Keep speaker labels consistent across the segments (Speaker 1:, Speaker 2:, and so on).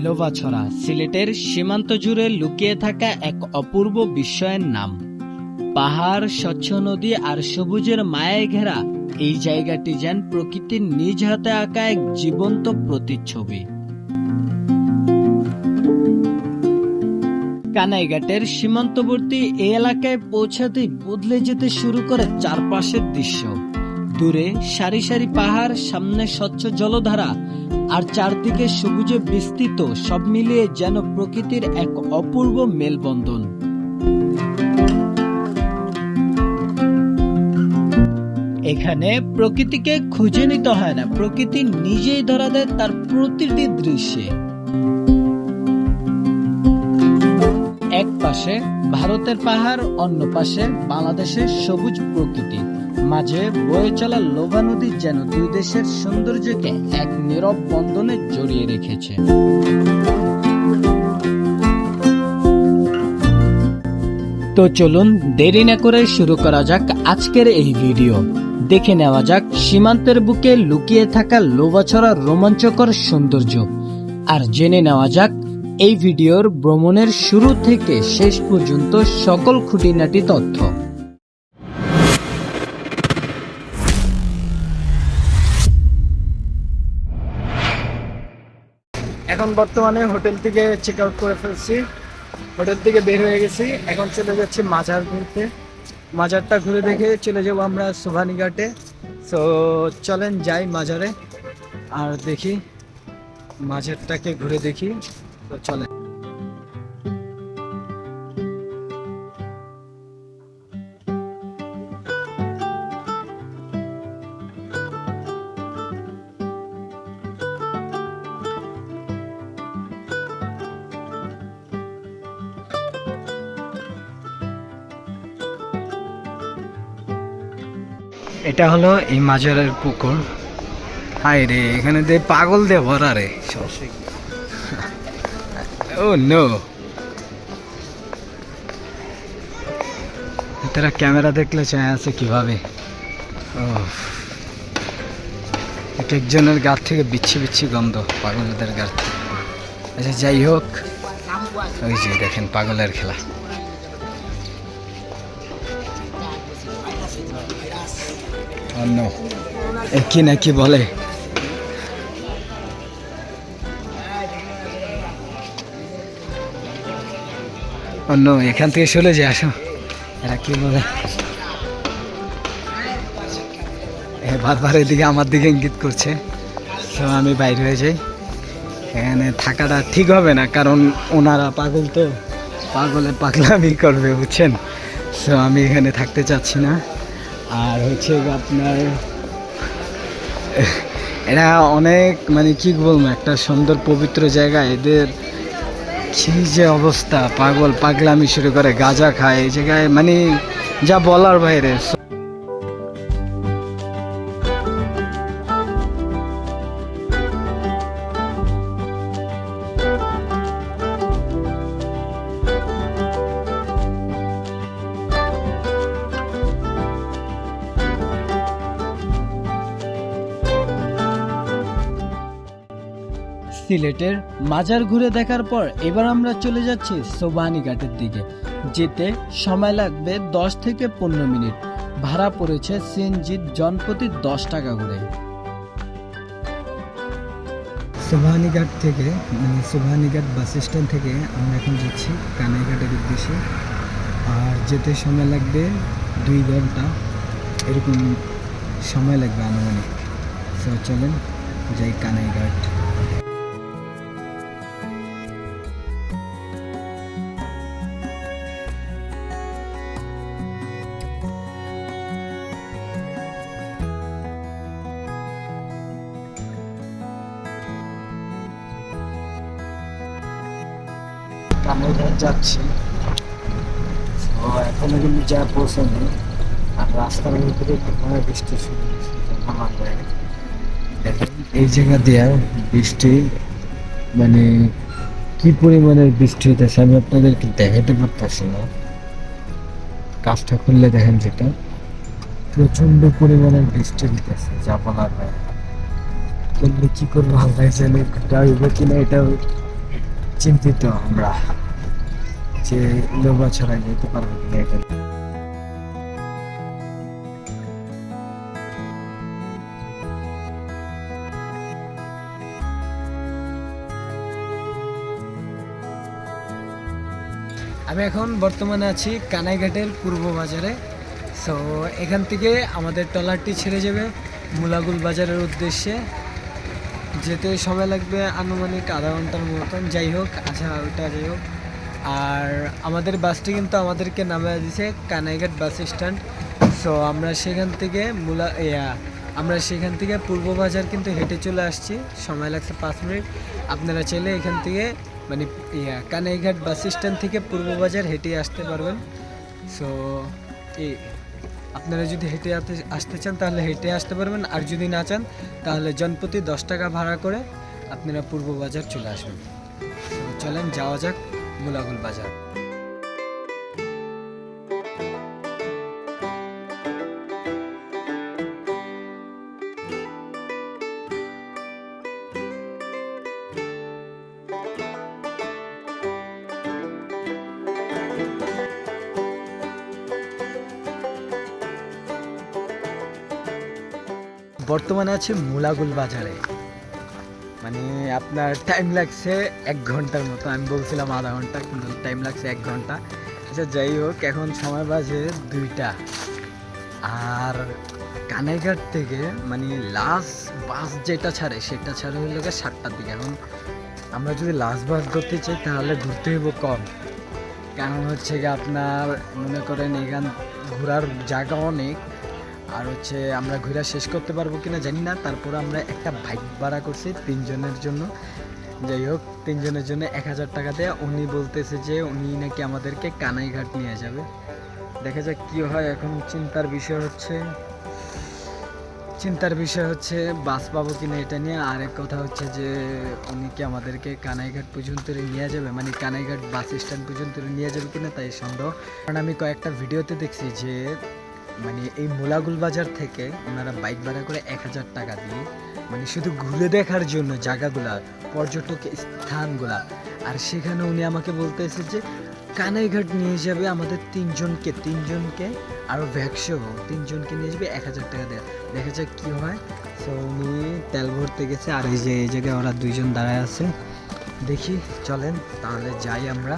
Speaker 1: লোভাছড়া সিলেটের সীমান্ত জুড়ে লুকিয়ে থাকা এক অপূর্ব বিস্ময়ের নাম। পাহাড়, স্বচ্ছ নদী আর সবুজের মায়ায় ঘেরা এই জায়গাটি যেন প্রকৃতির নিজ হাতে আঁকা এক জীবন্ত প্রতিচ্ছবি। কানাইঘাটের সীমান্তবর্তী এই এলাকায় পৌঁছাতেই বদলে যেতে শুরু করে চারপাশের দৃশ্য। দূরে সারি সারি পাহাড়, সামনে স্বচ্ছ জলধারা আর চারদিকে সবুজে বিস্তৃত, সব মিলিয়ে যেন প্রকৃতির এক অপূর্ব মেলবন্ধন। এখানে প্রকৃতিকে খুঁজে নিতে হয় না, প্রকৃতি নিজেই ধরা দেয় তার প্রতিটি দৃশ্যে। এক পাশে ভারতের পাহাড়, অন্য পাশে বাংলাদেশের সবুজ প্রকৃতি, মাঝে বয়ে চলা লোভা নদী যেন দুই দেশের সৌন্দর্যকে এক নীরব বন্ধনে জড়িয়ে রেখেছে। তো চলুন দেরি না করে শুরু করা যাক আজকের এই ভিডিও। দেখে নেওয়া যাক সীমান্তের বুকে লুকিয়ে থাকা লোভাছড়ার রোমাঞ্চকর সৌন্দর্য, আর জেনে নেওয়া যাক এই ভিডিওর ভ্রমণের শুরু থেকে শেষ পর্যন্ত সকল খুঁটিনাটি তথ্য। এখন বর্তমানে হোটেল থেকে চেক আউট করে ফেলছি, হোটেল থেকে বের হয়ে গেছি। এখন চলে যাচ্ছি মাজার ঘুরতে। মাজারটা ঘুরে দেখে চলে যাবো আমরা সোভানীঘাটে। তো চলেন যাই মাজারে আর দেখি মাজারটাকে ঘুরে দেখি। তো চলেন। এটা হলো এই মাজারের পুকুর। হায় রে, এখানে দিয়ে পাগল দিয়ে ভরা রে। ও নো, তারা ক্যামেরা দেখলে চায় আছে কিভাবে। ও, এক একজনের গা থেকে বিচ্ছি বিচ্ছি গন্ধ, পাগলদের গা থেকে। আচ্ছা যাই হোক, ওই যে দেখেন পাগলের খেলা। অন্য কি না কি বলে, অন্য এখান থেকে চলে যায়। আসো, এরা কি বলে, বারবার এদিকে আমার দিকে ইঙ্গিত করছে। তো আমি বাইরে হয়ে যাই, এখানে থাকাটা ঠিক হবে না, কারণ ওনারা পাগল, তো পাগলে পাগলামি করবে, বুঝছেন। তো আমি এখানে থাকতে চাচ্ছি না। আর হচ্ছে আপনার এরা অনেক, মানে কি বলবো, একটা সুন্দর পবিত্র জায়গা, এদের কি যে অবস্থা, পাগল পাগলামি শুরু করে, গাঁজা খায় এই জায়গায়, মানে যা বলার বাইরে। সিলেটের মাজার ঘুরে দেখার পর এবার আমরা চলে যাচ্ছি সোভানীঘাটের দিকে। যেতে সময় লাগবে 10 থেকে 15 মিনিট। ভাড়া পড়েছে সিএনজি জনপ্রতি 10 টাকা করে। সোভানীঘাট থেকে, মানে সোভানীঘাট বাস স্ট্যান্ড থেকে আমরা এখন যাচ্ছি কানাইঘাটের উদ্দেশ্যে। আর যেতে সময় লাগবে 2 ঘন্টা, এরকম সময় লাগবে আনুমানিক। তো চলেন যাই কানাইঘাট। কানাইঘাট যাচ্ছি, তো এখনো কিন্তু যা পৌঁছানো। আর রাস্তার ভিতরে বৃষ্টি শুরু হয়েছে। দেখেন এই জায়গা দিয়ে বৃষ্টি, মানে কি পরিমাণের বৃষ্টি হইতেছে আমি আপনাদেরকে দেখাতে পারতেছি না। কাজটা খুললে দেখেন, যেটা প্রচন্ড পরিমাণের বৃষ্টি হইতেছে, যা বলার বাইরে। করলে কি করবো আল্লাহ জানে, এটা হইব কিনা এটাও চিন্তিত আমরা যে লোবাছড়া যেতে পারবো কিনা এটা। আমি এখন বর্তমানে আছি কানাইঘাটের পূর্ব বাজারে। সো এখান থেকে আমাদের ট্রলারটি ছেড়ে যাবে মুলাগুল বাজারের উদ্দেশ্যে। যেতে সময় লাগবে আনুমানিক আধা ঘন্টার মতন। যাই হোক, আচ্ছা ওটা যাই হোক। আর আমাদের বাসটি কিন্তু আমাদেরকে নামিয়ে দিয়েছে কানাইঘাট বাস স্ট্যান্ড। সো আমরা সেখান থেকে আমরা সেখান থেকে পূর্ব বাজার কিন্তু হেঁটে চলে আসছি। সময় লাগছে 5 মিনিট। আপনারা চাইলে এখান থেকে মানে কানাইঘাট বাস স্ট্যান্ড থেকে পূর্ব বাজার হেঁটে আসতে পারবেন। সো আপনারা যদি হেঁটে আসতে চান তাহলে হেঁটে আসতে পারবেন, আর যদি না চান তাহলে জনপ্রতি 10 টাকা ভাড়া করে আপনারা পূর্ব বাজার চলে আসবেন। চলেন যাওয়া যাক মুলাগুল বাজার। বর্তমানে আছে মুলাগুল বাজারে। মানে আপনার টাইম লাগছে 1 ঘন্টার মতো। আমি বলছিলাম আধা ঘন্টা, কিন্তু টাইম লাগছে 1 ঘন্টা। আচ্ছা যাই হোক, এখন সময় বাজে 2টা। আর কানাইঘাট থেকে মানে লাস্ট বাস যেটা ছাড়ে সেটা ছাড়ে হইলে 7টার দিকে। এখন আমরা যদি লাস্ট বাস ধরতে চাই তাহলে ঘুরতে হইব কম, কারণ হচ্ছে কি আপনার মনে করেন এখান ঘোরার জায়গা অনেক। আর হচ্ছে আমরা ঘোরা শেষ করতে পারবো কিনা জানি না। তারপর আমরা একটা বাইক ভাড়া করছি 3 জনের জন্য। যাই হোক, 3 জনের জন্য 1000 টাকা দেয়। উনি বলতেছে যে উনি নাকি আমাদেরকে কানাইঘাট নিয়ে যাবে। দেখা যাক কি হয়। এখন চিন্তার বিষয় হচ্ছে বাস পাবো কিনা এটা নিয়ে। আরেক কথা হচ্ছে যে উনি কি আমাদেরকে কানাইঘাট পর্যন্ত নিয়ে যাবে, মানে কানাইঘাট বাস স্ট্যান্ড পর্যন্ত নিয়ে যাবে কিনা তাই সন্দেহ। কারণ আমি কয়েকটা ভিডিওতে দেখছি যে মানে এই মুলাগুল বাজার থেকে ওনারা বাইক ভাড়া করে 1000 টাকা দিয়ে মানে শুধু ঘুরে দেখার জন্য জায়গাগুলা, পর্যটক স্থানগুলা। আর সেখানে উনি আমাকে বলতেছে যে কানাইঘাট নিয়ে যাবে আমাদের 3 জনকে আরও ভ্যাকসহ 3 জনকে নিয়ে যাবে 1000 টাকা দেয়। দেখা যাক কী হয়। সো উনি তেল ভরতে গেছে, আর এই জায়গায় ওরা 2 জন দাঁড়ায় আছে। দেখি, চলেন তাহলে যাই আমরা।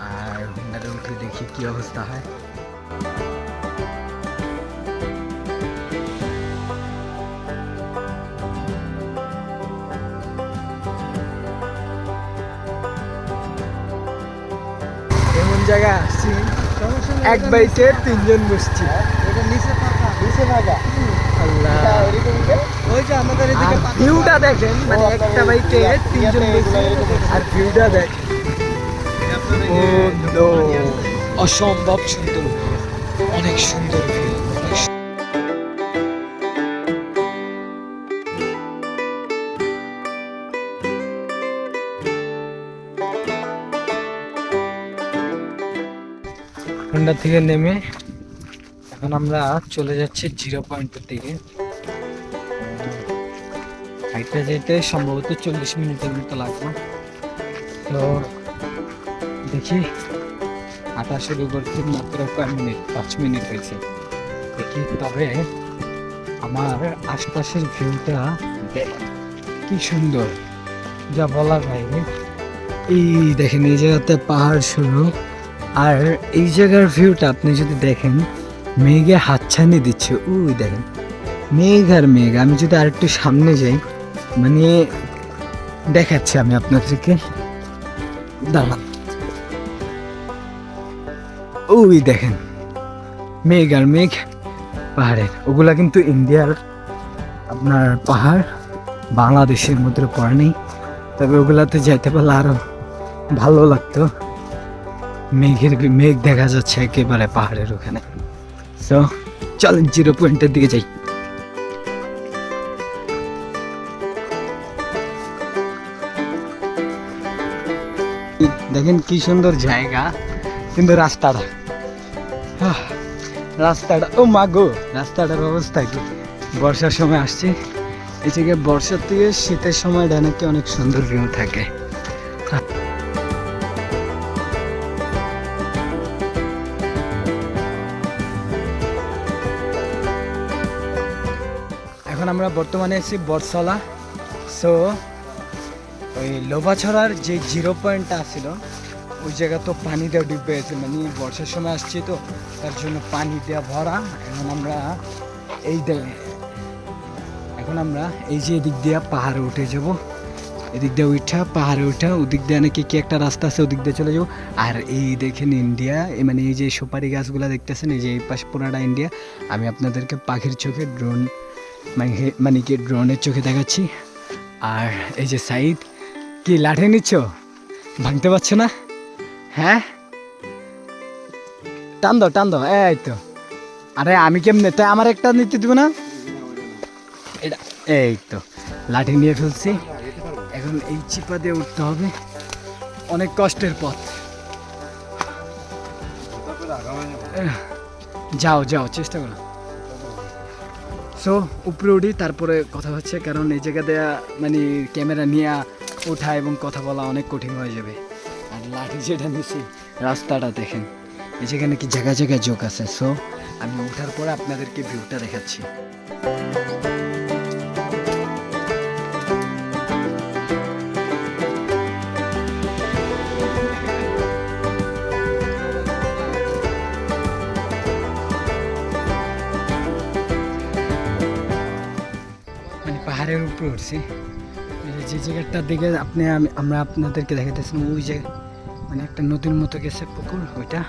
Speaker 1: আর হুন্ডারে উঠে দেখি কী অবস্থা হয়। এমন জায়গা আসছি, 1 বাইকে 3 জন বসছি। ভিউটা দেখেন, মানে একটা বাইকে 3 জন বসছি, আর ভিউটা দেখ অসম্ভব সুন্দর, অনেক সুন্দর ভিউ। হোন্ডা থেকে নেমে এখন আমরা চলে যাচ্ছি 0 পয়েন্টের দিকে। হাইটে যেতে সম্ভবত 40 মিনিটের মতো লাগবে। তো দেখি, হাঁটা শুরু করছি মাত্র 5 মিনিট হয়েছে। দেখি তবে আমার আশপাশের ভিউটা কি সুন্দর, যা বলা যায়। এই দেখেন, এই জায়গাতে পাহাড় শুরু, আর এই জায়গার ভিউটা আপনি যদি দেখেন মেঘে হাতছানি দিচ্ছে। ওই দেখেন মেঘ আর মেঘ। আমি যদি আরেকটু সামনে যাই, মানে দেখাচ্ছি আমি আপনাদেরকে, দাঁড়ান। ওই দেখেন মেঘ আর মেঘ পাহাড়ের। ওগুলা কিন্তু ইন্ডিয়ার আপনার পাহাড়, বাংলাদেশের মধ্যে পড়ে নেই। তবে ওগুলাতে যাইতে পারলে আরো ভালো লাগতো। মেঘ দেখা যাচ্ছে একেবারে পাহাড়ের ওখানে। সো চলেন 0 পয়েন্টের দিকে যাই। দেখেন কি সুন্দর জায়গা, কিন্তু রাস্তাটা ও মা গো, রাস্তাটার অবস্থা কি। বর্ষার সময় আসছি, এই থেকে বর্ষার থেকে শীতের সময়টা নাকি অনেক সুন্দর ভিউ থাকে। আমরা বর্তমানে আছি বটসলা। সো ওই লোভাছড়ার যে 0 পয়েন্টটা ছিল ওই জায়গা তো পানি দেওয়া ডুবে গেছে, মানে বর্ষার সময় আসছি তো তার জন্য পানি দেওয়া ভরা। এখন আমরা এই যে এদিক দিয়ে পাহাড়ে উঠে যাব, এদিক দিয়ে পাহাড়ে উঠা ওদিক দিয়ে নাকি কি একটা রাস্তা আছে, ওদিক দিয়ে চলে যাবো। আর এই দেখেন ইন্ডিয়া, মানে এই যে সুপারি গাছগুলো দেখতেছেন, এই যে এই পাশে পুরাটা ইন্ডিয়া। আমি আপনাদেরকে পাখির চোখে মানে কি ড্রোনের চোখে দেখাচ্ছি। আর এই যে সাইড, কি লাঠি নিচ্ছ, ভাঙতে পারছো না? হ্যাঁ টান দাও, এই তো। আরে আমি কেমনে, তাই আমার একটা নিতে দিব না? এটা এই তো লাঠি নিয়ে ফেলছি, এখন এই চিপা দিয়ে উঠতে হবে, অনেক কষ্টের পথ। যাও চেষ্টা করো। সো উপরে উঠি, তারপরে কথা হচ্ছে, কারণ এই জায়গাতে মানে ক্যামেরা নিয়ে ওঠা এবং কথা বলা অনেক কঠিন হয়ে যাবে। আর লাঠি যেটা নিচ্ছি, রাস্তাটা দেখেন, এই যেখানে কি জায়গায় জায়গায় যোগ আছে। সো আমি ওঠার পরে আপনাদেরকে ভিউটা দেখাচ্ছি। পাহাড়ের উপরে উঠছি, যে জায়গাটার দিকে আমরা আপনাদেরকে দেখাতেছি, ওই যে মানে একটা নদীর মতো গেছে পুকুর ওইটা।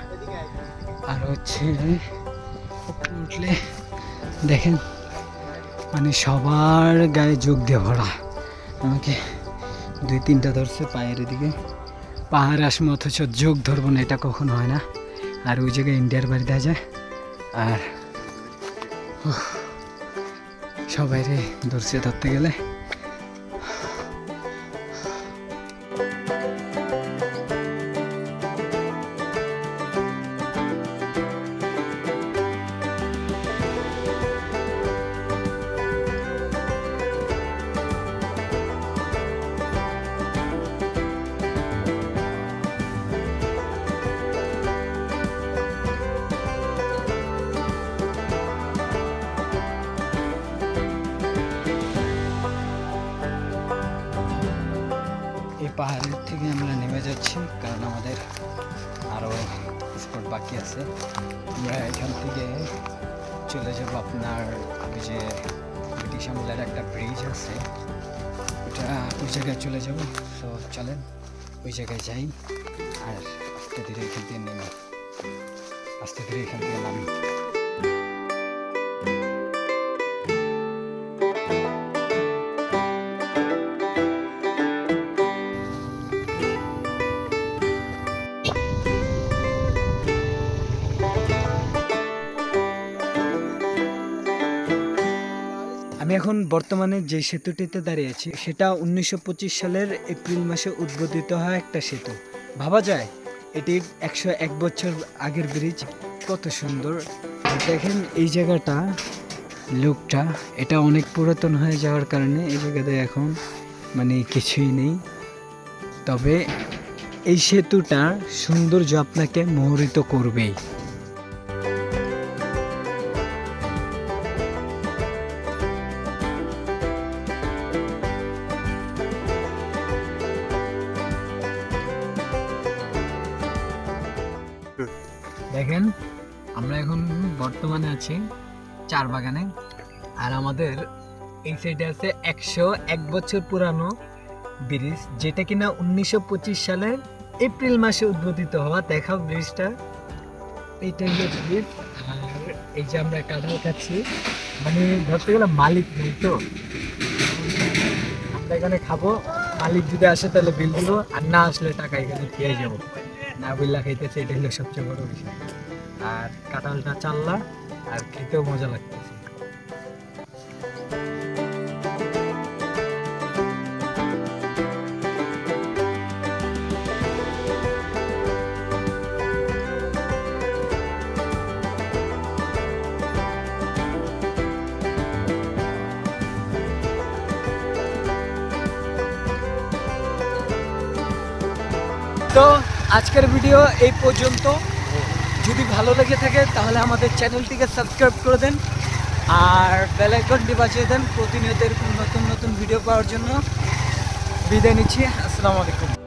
Speaker 1: আর হচ্ছে উপরে উঠলে দেখেন মানে সবার গায়ে যোগ দিয়ে ভরা। আমাকে 2-3টা ধরছে পায়ের দিকে। পাহাড়ে আসবো অথচ যোগ ধরবো না, এটা কখনো হয় না। আর ওই জায়গায় ইন্ডিয়ার বাড়ি দেওয়া যায়। আর সবাই রে ধরতে গেলে পাহাড়ের থেকে আমরা নেমে যাচ্ছি, কারণ আমাদের আরও স্পট বাকি আছে। আমরা এখান থেকে চলে যাব আপনার ওই যে ব্রিটিশ আমলের একটা ব্রিজ আছে, ওই জায়গায় চলে যাব। তো চলেন ওই জায়গায় যাই, আর আস্তে ধীরে এখান থেকে নামি। আমি এখন বর্তমানে যে সেতুটিতে দাঁড়িয়ে আছি সেটা 1925 সালের এপ্রিল মাসে উদ্বোধিত হয় একটা সেতু। ভাবা যায় এটি 101 বছর আগের ব্রিজ, কত সুন্দর। দেখেন এই জায়গাটা, লুকটা, এটা অনেক পুরাতন হয়ে যাওয়ার কারণে এই জায়গাতে এখন মানে কিছুই নেই। তবে এই সেতুটা সৌন্দর্য আপনাকে মোহিত করবেই। দেখেন আমরা এখন বর্তমানে আছি চার বাগানে, আর আমাদের এই সাইডে আছে 101 বছর পুরানো ব্রিজ, যেটা কিনা 1925 সালের এপ্রিল মাসে উদ্বোধিত হওয়া। দেখাও ব্রিজটা, এইটা হলো ব্রিজ। আর এই যে আমরা কাঁঠাল খাচ্ছি, মানে ধরতে গেলে মালিক নেই, তো আমরা এখানে খাবো, মালিক যদি আসে তাহলে বিল দিব, আর না আসলে টাকা এখানে পেয়ে যাবো। না বিল্লা খাইতেছে, এটা হলো সবচেয়ে বড় বিষয়। আর কাঁঠালটা চাল্লা, আর খেতেও মজা লাগতেছে। তো আজকের ভিডিও এই পর্যন্ত। যদি ভালো লেগে থাকে তাহলে আমাদের চ্যানেলটিকে সাবস্ক্রাইব করে দেন।
Speaker 2: আর বেল আইকনটি বাজিয়ে দেন প্রতিনিয়ত এরকম নতুন নতুন ভিডিও পাওয়ার জন্য। বিদায় নিচ্ছি, আসসালামু আলাইকুম।